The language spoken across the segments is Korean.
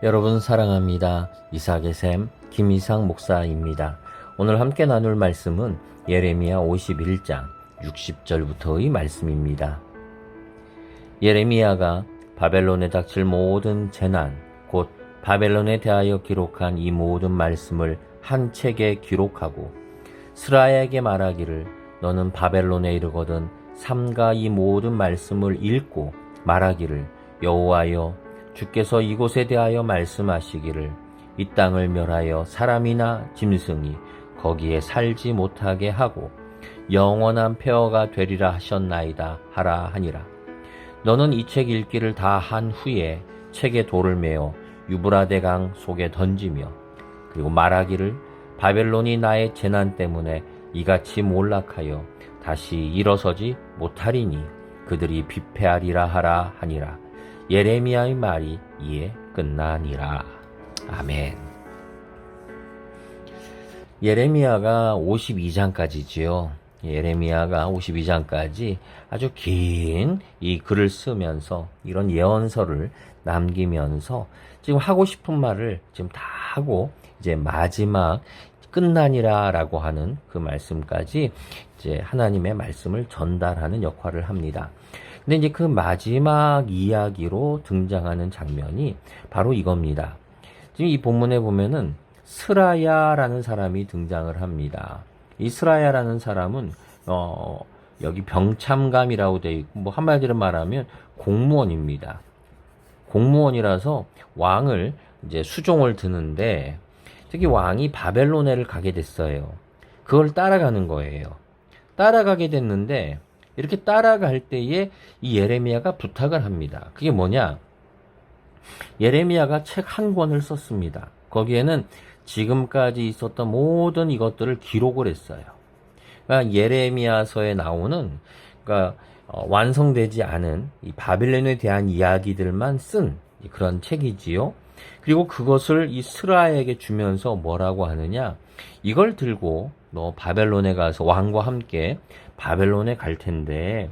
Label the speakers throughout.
Speaker 1: 여러분 사랑합니다. 이삭의 샘 김이삭 목사입니다. 오늘 함께 나눌 말씀은 예레미야 51장 60절부터의 말씀입니다. 예레미야가 바벨론에 닥칠 모든 재난, 곧 바벨론에 대하여 기록한 이 모든 말씀을 한 책에 기록하고 스라야에게 말하기를 너는 바벨론에 이르거든 삼가 이 모든 말씀을 읽고 말하기를 여호와여 주께서 이곳에 대하여 말씀하시기를 이 땅을 멸하여 사람이나 짐승이 거기에 살지 못하게 하고 영원한 폐허가 되리라 하셨나이다 하라 하니라. 너는 이 책 읽기를 다 한 후에 책에 돌을 메어 유브라데 강 속에 던지며 그리고 말하기를 바벨론이 나의 재난 때문에 이같이 몰락하여 다시 일어서지 못하리니 그들이 비패하리라 하라 하니라. 예레미야의 말이 이에 끝나니라. 아멘. 예레미야가 52장까지지요. 예레미야가 52장까지 아주 긴 이 글을 쓰면서 이런 예언서를 남기면서 지금 하고 싶은 말을 지금 다 하고 이제 마지막 끝나니라 라고 하는 그 말씀까지 이제 하나님의 말씀을 전달하는 역할을 합니다. 근데 이제 그 마지막 이야기로 등장하는 장면이 바로 이겁니다. 지금 이 본문에 보면은 스라야라는 사람이 등장을 합니다. 이 스라야라는 사람은 여기 병참감이라고 되어 있고 뭐 한마디로 말하면 공무원입니다. 공무원이라서 왕을 이제 수종을 드는데 특히 왕이 바벨론에를 가게 됐어요. 그걸 따라가는 거예요. 따라가게 됐는데 이렇게 따라갈 때에 이 예레미야가 부탁을 합니다. 그게 뭐냐? 예레미야가 책 한 권을 썼습니다. 거기에는 지금까지 있었던 모든 이것들을 기록을 했어요. 그러니까 예레미야서에 나오는 그러니까 완성되지 않은 이 바벨론에 대한 이야기들만 쓴 그런 책이지요. 그리고 그것을 이 스라야에게 주면서 뭐라고 하느냐? 이걸 들고 너 바벨론에 가서 왕과 함께 바벨론에 갈 텐데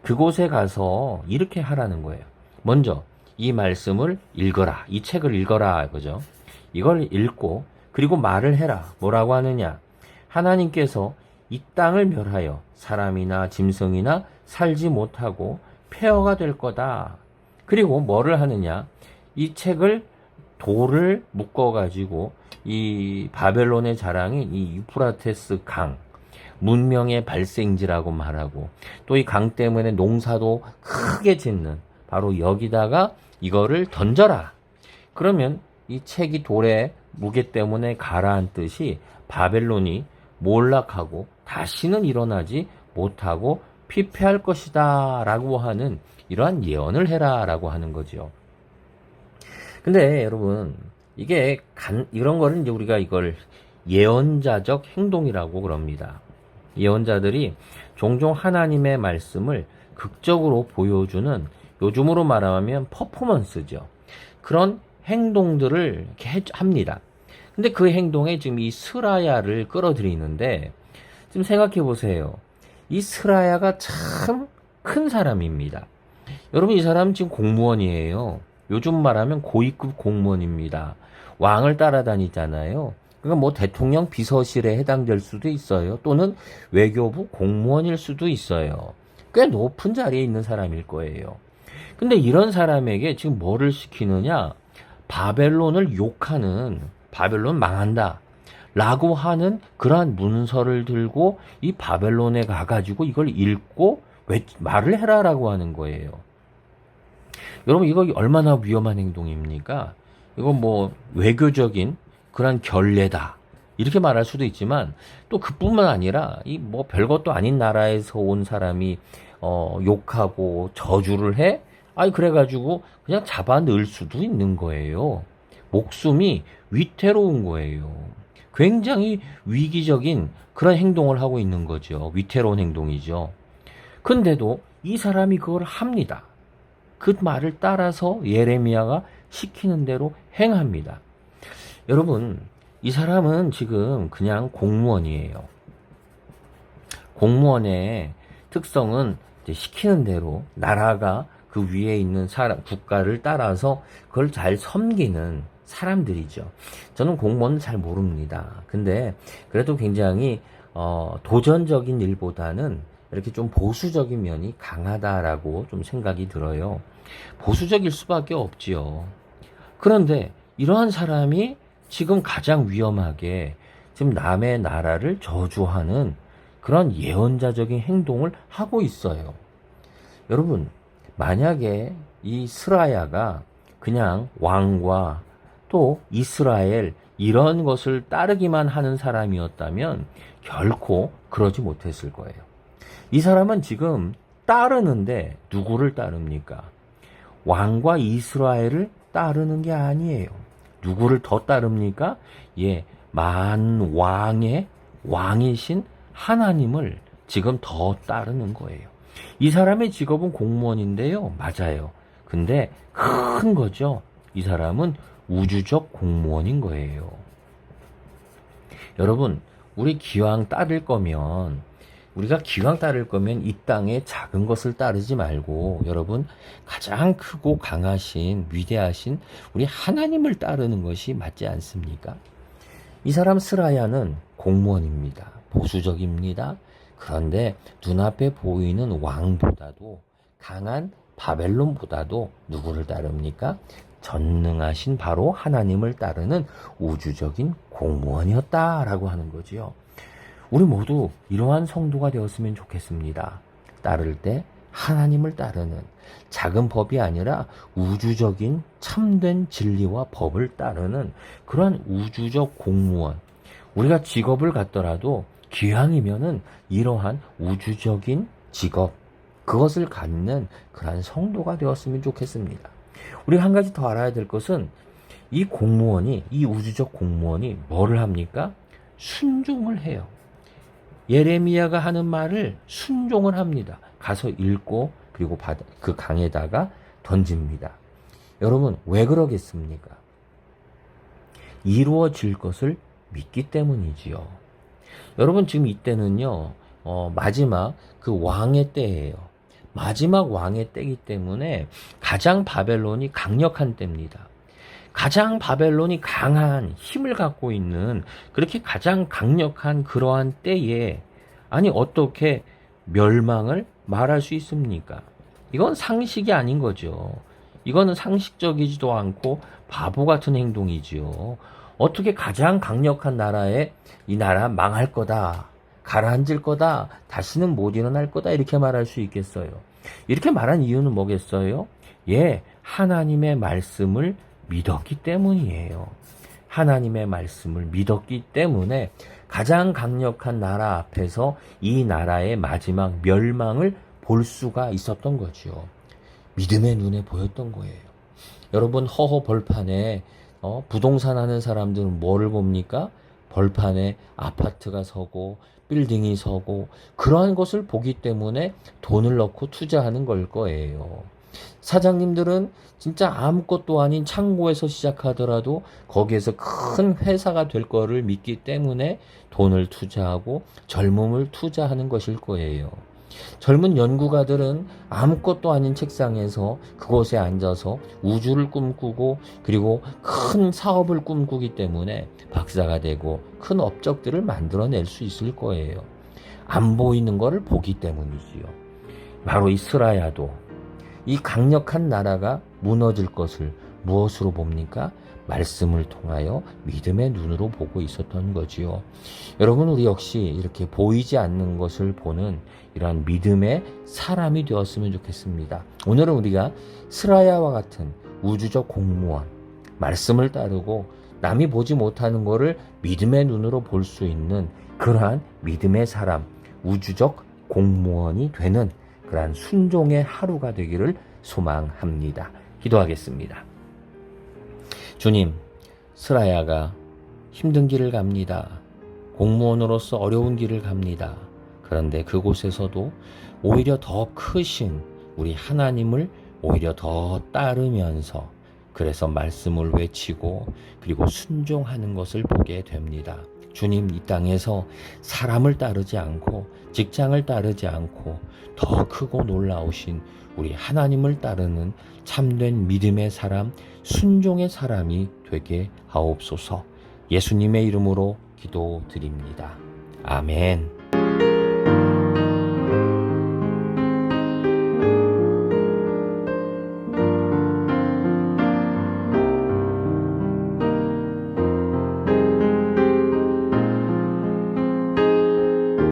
Speaker 1: 그곳에 가서 이렇게 하라는 거예요. 먼저 이 말씀을 읽어라. 이 책을 읽어라. 그죠? 이걸 읽고 그리고 말을 해라. 뭐라고 하느냐? 하나님께서 이 땅을 멸하여 사람이나 짐승이나 살지 못하고 폐허가 될 거다. 그리고 뭐를 하느냐? 이 책을 돌을 묶어가지고 이 바벨론의 자랑인 이 유프라테스 강, 문명의 발생지라고 말하고 또 이 강 때문에 농사도 크게 짓는 바로 여기다가 이거를 던져라. 그러면 이 책이 돌의 무게 때문에 가라앉듯이 바벨론이 몰락하고 다시는 일어나지 못하고 피폐할 것이다 라고 하는 이러한 예언을 해라 라고 하는 거죠. 근데 여러분 이게 이런 거를 이제 우리가 이걸 예언자적 행동이라고 그럽니다. 예언자들이 종종 하나님의 말씀을 극적으로 보여주는 요즘으로 말하면 퍼포먼스죠. 그런 행동들을 이렇게 합니다. 근데 그 행동에 지금 이 스라야를 끌어들이는데 지금 생각해 보세요. 이 스라야가 참 큰 사람입니다. 여러분 이 사람 지금 공무원이에요. 요즘 말하면 고위급 공무원입니다. 왕을 따라다니잖아요. 그러니까 뭐 대통령 비서실에 해당될 수도 있어요. 또는 외교부 공무원일 수도 있어요. 꽤 높은 자리에 있는 사람일 거예요. 근데 이런 사람에게 지금 뭐를 시키느냐? 바벨론을 욕하는, 바벨론 망한다 라고 하는 그러한 문서를 들고 이 바벨론에 가가지고 이걸 읽고 말을 해라 라고 하는 거예요. 여러분 이거 얼마나 위험한 행동입니까? 이거 뭐 외교적인 그런 결례다 이렇게 말할 수도 있지만 또 그뿐만 아니라 이 뭐 별것도 아닌 나라에서 온 사람이 욕하고 저주를 해? 아니 그래가지고 그냥 잡아 넣을 수도 있는 거예요. 목숨이 위태로운 거예요. 굉장히 위기적인 그런 행동을 하고 있는 거죠. 위태로운 행동이죠. 근데도 이 사람이 그걸 합니다. 그 말을 따라서 예레미야가 시키는 대로 행합니다. 여러분, 이 사람은 지금 그냥 공무원이에요. 공무원의 특성은 이제 시키는 대로 나라가 그 위에 있는 국가를 따라서 그걸 잘 섬기는 사람들이죠. 저는 공무원은 잘 모릅니다. 근데 그래도 굉장히 도전적인 일보다는 이렇게 좀 보수적인 면이 강하다라고 좀 생각이 들어요. 보수적일 수밖에 없지요. 그런데 이러한 사람이 지금 가장 위험하게 지금 남의 나라를 저주하는 그런 예언자적인 행동을 하고 있어요. 여러분, 만약에 이 스라야가 그냥 왕과 또 이스라엘 이런 것을 따르기만 하는 사람이었다면 결코 그러지 못했을 거예요. 이 사람은 지금 따르는데 누구를 따릅니까? 왕과 이스라엘을 따르는 게 아니에요. 누구를 더 따릅니까? 예, 만왕의 왕이신 하나님을 지금 더 따르는 거예요. 이 사람의 직업은 공무원인데요. 맞아요. 근데 큰 거죠. 이 사람은 우주적 공무원인 거예요. 여러분, 우리가 기왕 따를 거면 이 땅의 작은 것을 따르지 말고 여러분 가장 크고 강하신 위대하신 우리 하나님을 따르는 것이 맞지 않습니까? 이 사람 스라야는 공무원입니다. 보수적입니다. 그런데 눈앞에 보이는 왕보다도 강한 바벨론보다도 누구를 따릅니까? 전능하신 바로 하나님을 따르는 우주적인 공무원이었다라고 하는 거지요. 우리 모두 이러한 성도가 되었으면 좋겠습니다. 따를 때 하나님을 따르는 작은 법이 아니라 우주적인 참된 진리와 법을 따르는 그러한 우주적 공무원. 우리가 직업을 갖더라도 기왕이면은 이러한 우주적인 직업, 그것을 갖는 그러한 성도가 되었으면 좋겠습니다. 우리가 한 가지 더 알아야 될 것은 이 우주적 공무원이 뭐를 합니까? 순종을 해요. 예레미야가 하는 말을 순종을 합니다. 가서 읽고 그리고 그 강에다가 던집니다. 여러분, 왜 그러겠습니까? 이루어질 것을 믿기 때문이지요. 여러분, 지금 이때는요, 마지막 그 왕의 때예요. 마지막 왕의 때이기 때문에 가장 바벨론이 강력한 때입니다. 가장 바벨론이 강한 힘을 갖고 있는 그렇게 가장 강력한 그러한 때에 아니 어떻게 멸망을 말할 수 있습니까? 이건 상식이 아닌 거죠. 이거는 상식적이지도 않고 바보 같은 행동이지요. 어떻게 가장 강력한 나라에 이 나라 망할 거다, 가라앉을 거다, 다시는 못 일어날 거다 이렇게 말할 수 있겠어요? 이렇게 말한 이유는 뭐겠어요? 예, 하나님의 말씀을 믿었기 때문이에요. 하나님의 말씀을 믿었기 때문에 가장 강력한 나라 앞에서 이 나라의 마지막 멸망을 볼 수가 있었던 거죠. 믿음의 눈에 보였던 거예요. 여러분, 허허 벌판에 부동산 하는 사람들은 뭐를 봅니까? 벌판에 아파트가 서고 빌딩이 서고 그러한 것을 보기 때문에 돈을 넣고 투자하는 걸 거예요. 사장님들은 진짜 아무것도 아닌 창고에서 시작하더라도 거기에서 큰 회사가 될 거를 믿기 때문에 돈을 투자하고 젊음을 투자하는 것일 거예요. 젊은 연구가들은 아무것도 아닌 책상에서 그곳에 앉아서 우주를 꿈꾸고 그리고 큰 사업을 꿈꾸기 때문에 박사가 되고 큰 업적들을 만들어낼 수 있을 거예요. 안 보이는 것을 보기 때문이지요. 바로 이 스라야도 이 강력한 나라가 무너질 것을 무엇으로 봅니까? 말씀을 통하여 믿음의 눈으로 보고 있었던 거지요. 여러분, 우리 역시 이렇게 보이지 않는 것을 보는 이러한 믿음의 사람이 되었으면 좋겠습니다. 오늘은 우리가 스라야와 같은 우주적 공무원, 말씀을 따르고 남이 보지 못하는 것을 믿음의 눈으로 볼 수 있는 그러한 믿음의 사람, 우주적 공무원이 되는 그러한 순종의 하루가 되기를 소망합니다. 기도하겠습니다. 주님, 스라야가 힘든 길을 갑니다. 공무원으로서 어려운 길을 갑니다. 그런데 그곳에서도 오히려 더 크신 우리 하나님을 오히려 더 따르면서 그래서 말씀을 외치고 그리고 순종하는 것을 보게 됩니다. 주님, 이 땅에서 사람을 따르지 않고 직장을 따르지 않고 더 크고 놀라우신 우리 하나님을 따르는 참된 믿음의 사람, 순종의 사람이 되게 하옵소서. 예수님의 이름으로 기도드립니다. 아멘.